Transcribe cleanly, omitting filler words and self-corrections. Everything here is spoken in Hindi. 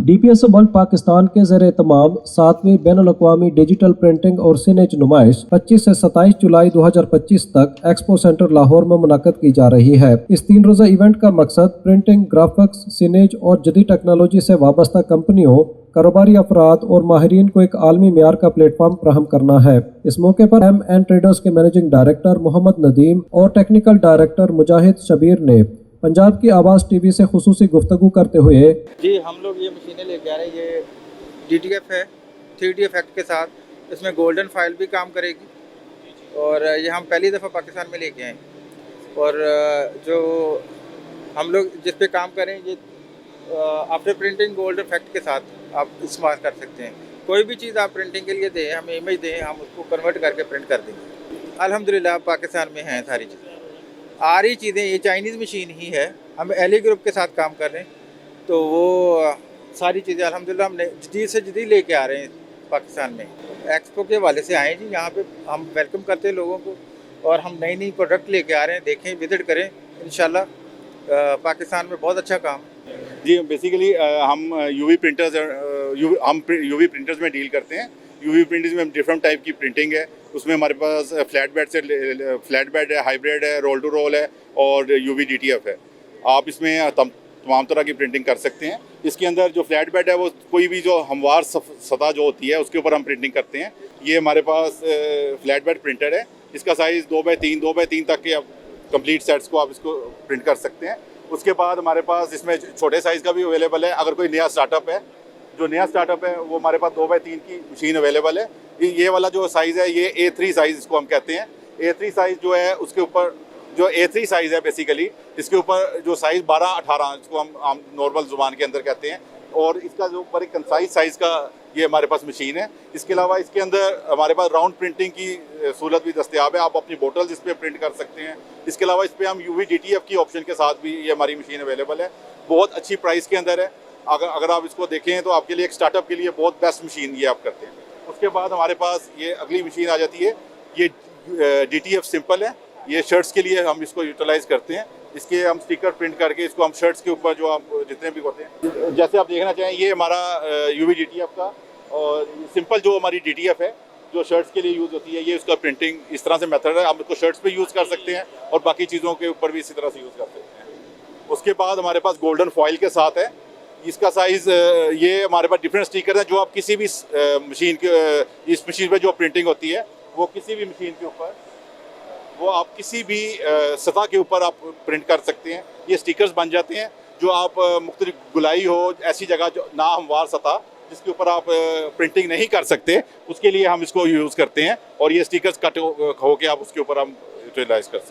डीपीएसओ वर्ल्ड पाकिस्तान के ज़रिए तमाम 7वीं बैनुल-अक़वामी डिजिटल प्रिंटिंग और सिनेज नुमाइश 25 से 27 जुलाई 2025 तक एक्सपो सेंटर लाहौर में मुनक़्क़द की जा रही है। इस 3 रोज़ा इवेंट का मकसद प्रिंटिंग, ग्राफिक्स, सिनेज और जदीद टेक्नोलॉजी से वाबस्ता कंपनियों, कारोबारी अफराद और माहिरीन को एक आलमी मेयार का प्लेटफॉर्म फ्राहम करना है। इस मौके पर एम ट्रेडर्स के मैनेजिंग डायरेक्टर मोहम्मद नदीम और टेक्निकल डायरेक्टर मुजाहिद शबीर ने पंजाब की आवाज़ टीवी से खुसूसी गुफ्तगू करते हुए जी हम लोग ये मशीनें लेके आ रहे हैं। ये DTF है 3D इफेक्ट के साथ। इसमें गोल्डन फाइल भी काम करेगी और ये हम पहली दफ़ा पाकिस्तान में लेके आए। और जो हम लोग जिस पे काम करें ये आफ्टर प्रिंटिंग गोल्ड इफेक्ट के साथ आप इस्तेमाल कर सकते हैं। कोई भी चीज़ आप प्रिंटिंग के लिए दें, हमें इमेज दें, हम उसको कन्वर्ट करके प्रिंट कर देंगे। अल्हम्दुलिल्लाह पाकिस्तान में हैं सारी चीज़ें, आ रही चीज़ें। ये चाइनीज़ मशीन ही है, हम एली ग्रुप के साथ काम कर रहे हैं, तो वो सारी चीज़ें अल्हम्दुलिल्लाह हमने जदीद से जदीद लेके आ रहे हैं पाकिस्तान में। एक्सपो के हवाले से आए जी, यहाँ पे हम वेलकम करते हैं लोगों को और हम नई नई प्रोडक्ट लेके आ रहे हैं। देखें, विजिट करें, इंशाल्लाह पाकिस्तान में बहुत अच्छा काम। जी बेसिकली हम यूवी प्रिंटर्स में डील करते हैं। यूवी प्रिंटर्स में डिफरेंट टाइप की प्रिंटिंग है। उसमें हमारे पास फ्लैट बेड है, हाइब्रिड है, रोल टू रोल है और यूवी DTF है। आप इसमें तमाम तरह की प्रिंटिंग कर सकते हैं। इसके अंदर जो फ्लैट बेड है वो कोई भी जो हमवार सतह जो होती है उसके ऊपर हम प्रिंटिंग करते हैं। ये हमारे पास फ्लैट बेड प्रिंटर है। इसका साइज़ 2x3 तक के आप कंप्लीट सेट्स को आप इसको प्रिंट कर सकते हैं। उसके बाद हमारे पास इसमें छोटे साइज़ का भी अवेलेबल है। अगर कोई नया स्टार्टअप है, वो हमारे पास 2x3 की मशीन अवेलेबल है। ये वाला जो साइज़ है ये A3 साइज़ इसको हम कहते हैं। A3 साइज़ जो है उसके ऊपर जो A3 साइज़ है बेसिकली इसके ऊपर जो साइज़ 12-18 इसको हम नॉर्मल ज़ुबान के अंदर कहते हैं। और इसका जो ऊपर एक कंसाइज साइज़ का ये हमारे पास मशीन है। इसके अलावा इसके अंदर हमारे पास राउंड प्रिंटिंग की सहूलत भी दस्तयाब है। आप अपनी बोटल्स इस पर प्रिंट कर सकते हैं। इसके अलावा इस पर हम UV DTF की ऑप्शन के साथ भी ये हमारी मशीन अवेलेबल है। बहुत अच्छी प्राइस के अंदर है। अगर आप इसको देखें तो आपके लिए एक स्टार्टअप के लिए बहुत बेस्ट मशीन ये आप करते हैं। उसके बाद हमारे पास ये अगली मशीन आ जाती है। ये DTF सिंपल है। ये शर्ट्स के लिए हम इसको यूटिलाइज़ करते हैं। इसके हम स्टिकर प्रिंट करके इसको हम शर्ट्स के ऊपर जो हम जितने भी होते हैं, जैसे आप देखना चाहें, ये हमारा UV DTF का और सिंपल जो हमारी DTF है जो शर्ट्स के लिए यूज़ होती है, ये उसका प्रिंटिंग इस तरह से मेथड है। आप इसको शर्ट्स पे यूज़ कर सकते हैं और बाकी चीज़ों के ऊपर भी इसी तरह से यूज़ कर सकते हैं। उसके बाद हमारे पास गोल्डन फॉइल के साथ है। इसका साइज़ ये हमारे पास डिफरेंट स्टिकर है जो आप किसी भी मशीन के इस मशीन पर जो प्रिंटिंग होती है वो किसी भी मशीन के ऊपर वो आप किसी भी सतह के ऊपर आप प्रिंट कर सकते हैं। ये स्टिकर्स बन जाते हैं जो आप मुख्तलिफ गुलाई हो ऐसी जगह जो ना हमवार सतह जिसके ऊपर आप प्रिंटिंग नहीं कर सकते, उसके लिए हम इसको यूज़ करते हैं और ये स्टिकर्स कट हो के आप उसके ऊपर हम यूटिलाइज़ कर सकते हैं।